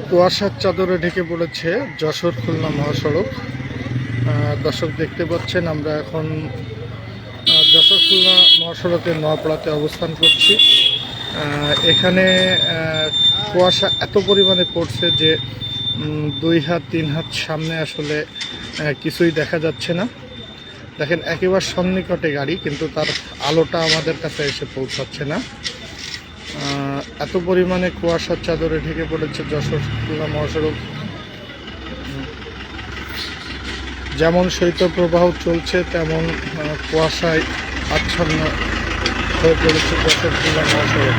কুয়াশার চাদরে ঢেকে পড়েছে যশোর খুলনা মহাসড়ক। দর্শক দেখতে পাচ্ছেন আমরা এখন যশোর খুলনা মহাসড়কের নোয়াপাড়াতে অবস্থান করছি। এখানে কুয়াশা এত পরিমাণে পড়ছে যে 2 হাত 3 হাত সামনে আসলে কিছুই দেখা যাচ্ছে না। দেখেন একেবারে সন্নিকটে গাড়ি, কিন্তু তার আলোটা আমাদের কাছে এসে পৌঁছাচ্ছে না। এত পরিমাণে কুয়াশার চাদরে ঢেকে পড়েছে যশোর খুলনা মহাসড়ক। যেমন শৈত্যপ্রবাহ চলছে তেমন কুয়াশায় আচ্ছন্ন হয়ে পড়েছে যশোর খুলনা মহাসড়ক।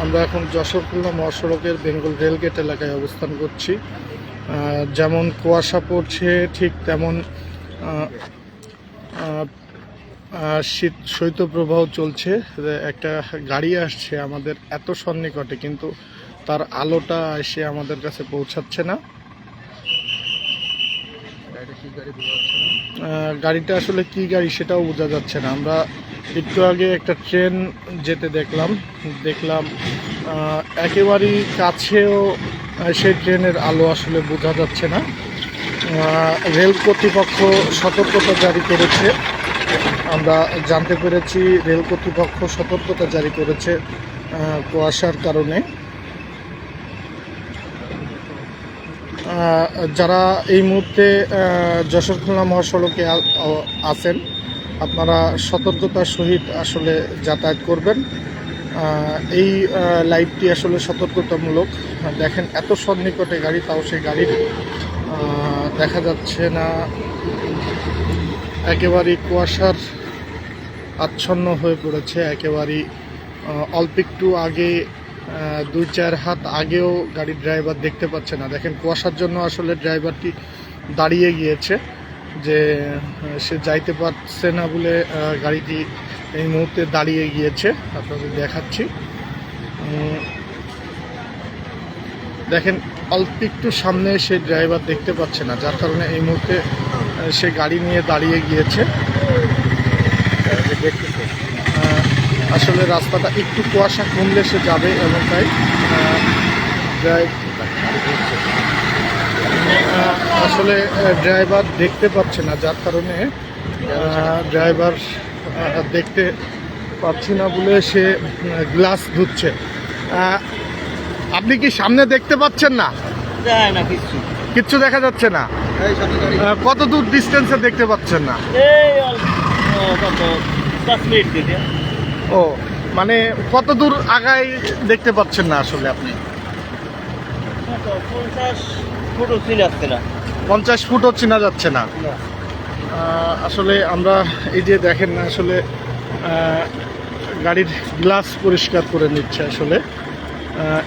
আমরা এখন যশোর খুলনা মহাসড়কের বেঙ্গল রেলগেট এলাকায় অবস্থান করছি। যেমন কুয়াশা পড়ছে ঠিক তেমন শৈত্যপ্রবাহ চলছে। একটা গাড়ি আসছে আমাদের এত সন্নিকটে, কিন্তু তার আলোটা এসে আমাদের কাছে পৌঁছাচ্ছে না। গাড়িটা আসলে কি গাড়ি সেটাও বোঝা যাচ্ছে না। আমরা একটু আগে একটা ট্রেন যেতে দেখলাম একেবারেই কাছেও সেই ট্রেনের আলো আসলে বোঝা যাচ্ছে না। রেল কর্তৃপক্ষ সতর্কতা জারি করেছে, আমরা জানতে পেরেছি রেল কর্তৃপক্ষ সতর্কতা জারি করেছে কুয়াশার কারণে। যারা এই মুহূর্তে যশোর খুলনা মহাসড়কে আছেন, আপনারা সতর্কতার সহিত আসলে যাতায়াত করবেন। এই লাইভটি আসলে সতর্কতামূলক। দেখেন এত সন্নিকটে গাড়ি, তাও সেই গাড়ির দেখা যাচ্ছে না। একেবারেই কুয়াশার আচ্ছন্ন হয়ে পড়েছে। একেবারেই অল্প একটু আগে 2-4 হাত আগেও গাড়ির ড্রাইভার দেখতে পাচ্ছে না। দেখেন কুয়াশার জন্য আসলে ড্রাইভারটি দাঁড়িয়ে গিয়েছে, যে সে যাইতে পারছে না বলে গাড়িটি এই মুহূর্তে দাঁড়িয়ে গিয়েছে। আপনাদের দেখাচ্ছি। দেখেন অল্প একটু সামনে সে ড্রাইভার দেখতে পাচ্ছে না, যার কারণে এই মুহূর্তে সে গাড়ি নিয়ে দাঁড়িয়ে গিয়েছে। আসলে রাস্তাটা একটু কুয়াশা কমলে সে যাবে, এবং তাই আসলে ড্রাইভার দেখতে পাচ্ছে না, যার কারণে ড্রাইভার দেখতে পাচ্ছি না বলে সে গ্লাস ধুচ্ছে। আপনি কি সামনে দেখতে পাচ্ছেন না? কিচ্ছু দেখা যাচ্ছে না। কত দূর ডিস্টেন্সে দেখতে পাচ্ছেন না? ও, মানে কত দূর আগায় দেখতে পাচ্ছেন না আসলে আপনি? 50 ফুটও চেনা যাচ্ছে না। আসলে আমরা এই যে দেখেন না, আসলে গাড়ির গ্লাস পরিষ্কার করে নিচ্ছে। আসলে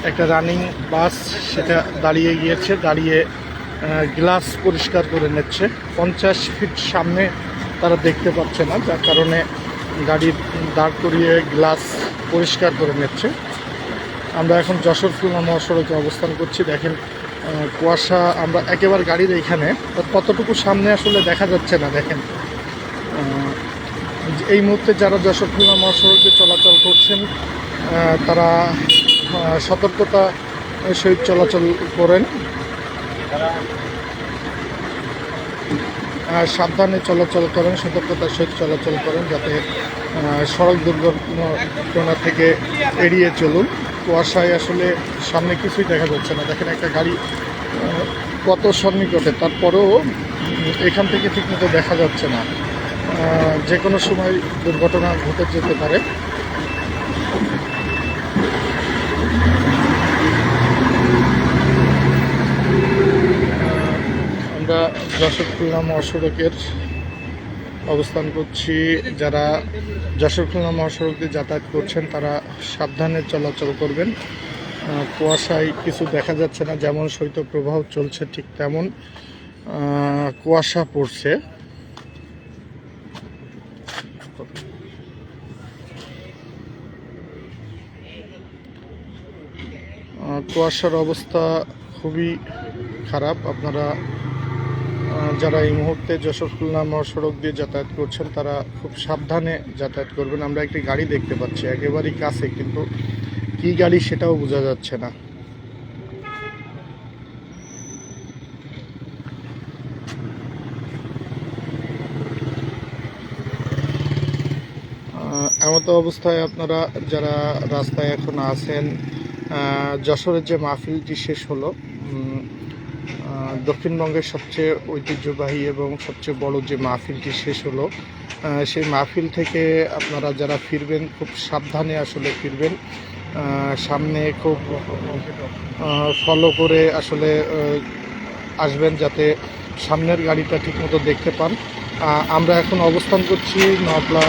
একটা রানিং বাস সেটা দাঁড়িয়ে গিয়েছে, দাঁড়িয়ে গ্লাস পরিষ্কার করে নিচ্ছে। 50 ফিট সামনে তারা দেখতে পাচ্ছে না, যার কারণে গাড়ির দাঁড় করিয়ে গ্লাস পরিষ্কার করে নিচ্ছে। আমরা এখন যশোর খুলনা মহাসড়কে অবস্থান করছি। দেখেন কুয়াশা, আমরা একেবারে গাড়ির এইখানে কতটুকু সামনে আসলে দেখা যাচ্ছে না। দেখেন এই মুহূর্তে যারা যশোর খুলনা মহাসড়কে চলাচল করছেন তারা সতর্কতা সহিত চলাচল করেন, সাবধানে চলাচল করেন, সতর্কতার সহিত চলাচল করেন, যাতে সড়ক দুর্ঘটনা থেকে এড়িয়ে চলুন। কুয়াশায় আসলে সামনে কিছুই দেখা যাচ্ছে না। দেখেন একটা গাড়ি কত সন্নিকটে, তারপরেও এখান থেকে ঠিকমতো দেখা যাচ্ছে না। যে কোনো সময় দুর্ঘটনা ঘটে যেতে পারে। আমরা যশোর খুলনা মহাসড়কের অবস্থান করছি। যারা যশোর খুলনা মহাসড়ক দিয়ে যাতায়াত করছেন তারা সাবধানে চলাচল করবেন। কুয়াশায় কিছু দেখা যাচ্ছে না। যেমন শৈত্যপ্রবাহ চলছে ঠিক তেমন কুয়াশা পড়ছে। কুয়াশার অবস্থা খুবই খারাপ। আপনারা যারা এই মুহূর্তে যশোর খুলনা মহাসড়ক দিয়ে যাতায়াত করছেন তারা খুব সাবধানে যাতায়াত করবেন। আমরা একটি গাড়ি দেখতে পাচ্ছি একেবারেই কাছে, কিন্তু কি গাড়ি সেটাও বোঝা যাচ্ছে না। এমতো অবস্থায় আপনারা যারা রাস্তায় এখন আছেন, যশোরের যে মাহফিলটি শেষ হলো, দক্ষিণবঙ্গের সবচেয়ে ঐতিহ্যবাহী এবং সবচেয়ে বড় যে মাহফিলটি শেষ হলো, সেই মাহফিল থেকে আপনারা যারা ফিরবেন খুব সাবধানে আসলে ফিরবেন। সামনে খুব ফলো করে আসলে আসবেন যাতে সামনের গাড়িটা ঠিকমতো দেখতে পান। আমরা এখন অবস্থান করছি নওয়াপড়া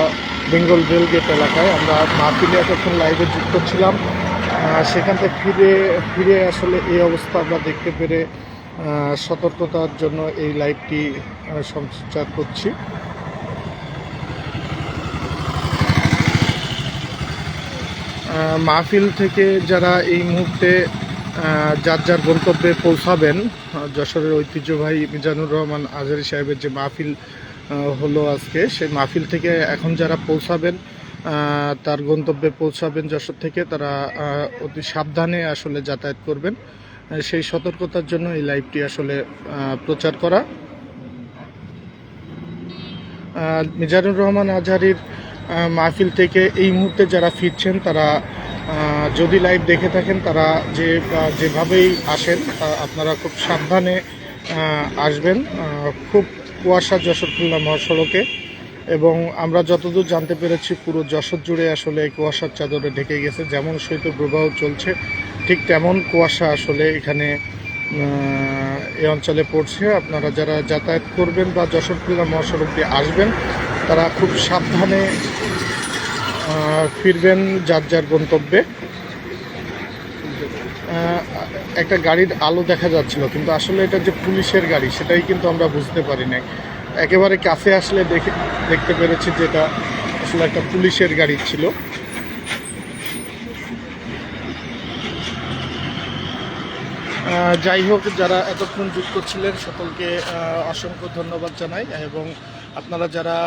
বেঙ্গল রেলগেট এলাকায়। আমরা মাহফিলে এতক্ষণ লাইভে যুক্ত ছিলাম, সেখান থেকে ফিরে আসলে এই অবস্থা আমরা দেখতে পেরে সতর্কতার জন্য এই লাইভটি সম্প্রচার করছি। মাহফিল থেকে যারা এই মুহূর্তে যার যার গন্তব্যে পৌঁছাবেন, যশোরের ঐতিহ্যবাহী মিজানুর রহমান আজহারী সাহেবের যে মাহফিল হলো আজকে, সেই মাহফিল থেকে এখন যারা পৌঁছাবেন, তার গন্তব্যে পৌঁছাবেন যশোর থেকে, তারা অতি সাবধানে আসলে যাতায়াত করবেন। সেই সতর্কতার জন্য এই লাইভটি আসলে প্রচার করা। মিজানুর রহমান আজহারীর মাহফিল থেকে এই মুহূর্তে যারা ফিরছেন, তারা যদি লাইভ দেখে থাকেন, তারা যেভাবেই আসেন আপনারা খুব সাবধানে আসবেন। খুব কুয়াশা যশোর খুলনা মহাসড়কে, এবং আমরা যতদূর জানতে পেরেছি পুরো যশোর জুড়ে আসলে কুয়াশার চাদরে ঢেকে গেছে। যেমন শৈত্যপ্রবাহ চলছে, ঠিক তেমন কুয়াশা আসলে এখানে এই অঞ্চলে পড়ছে। আপনারা যারা যাতায়াত করবেন বা যশোর খুলনা মহাসড়ক দিয়ে আসবেন, তারা খুব সাবধানে ফিরবেন যার যার গন্তব্যে। একটা গাড়ির আলো দেখা যাচ্ছিল, কিন্তু আসলে এটা যে পুলিশের গাড়ি সেটাই কিন্তু আমরা বুঝতে পারি নাই। একেবারে কাছে আসলে দেখতে পেরেছি যে এটা আসলে একটা পুলিশের গাড়ি ছিল। যাই হোক, যারা এতক্ষণ যুক্ত ছিলেন সকলকে অসংখ্য ধন্যবাদ জানাই। এবং আপনারা যারা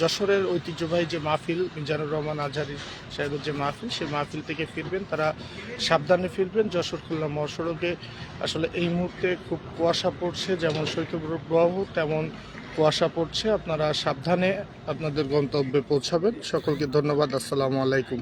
যশোরের ঐতিহ্যবাহী যে মাহফিল মিজানুর রহমান আজহারী সাহেবের যে মাহফিল, সেই মাহফিল থেকে ফিরবেন, তারা সাবধানে ফিরবেন। যশোর খুলনা মহাসড়কে আসলে এই মুহূর্তে খুব কুয়াশা পড়ছে, যেমন শৈত্যপ্রবাহ তেমন কুয়াশা পড়ছে। আপনারা সাবধানে আপনাদের গন্তব্যে পৌঁছাবেন। সকলকে ধন্যবাদ। আসসালামু আলাইকুম।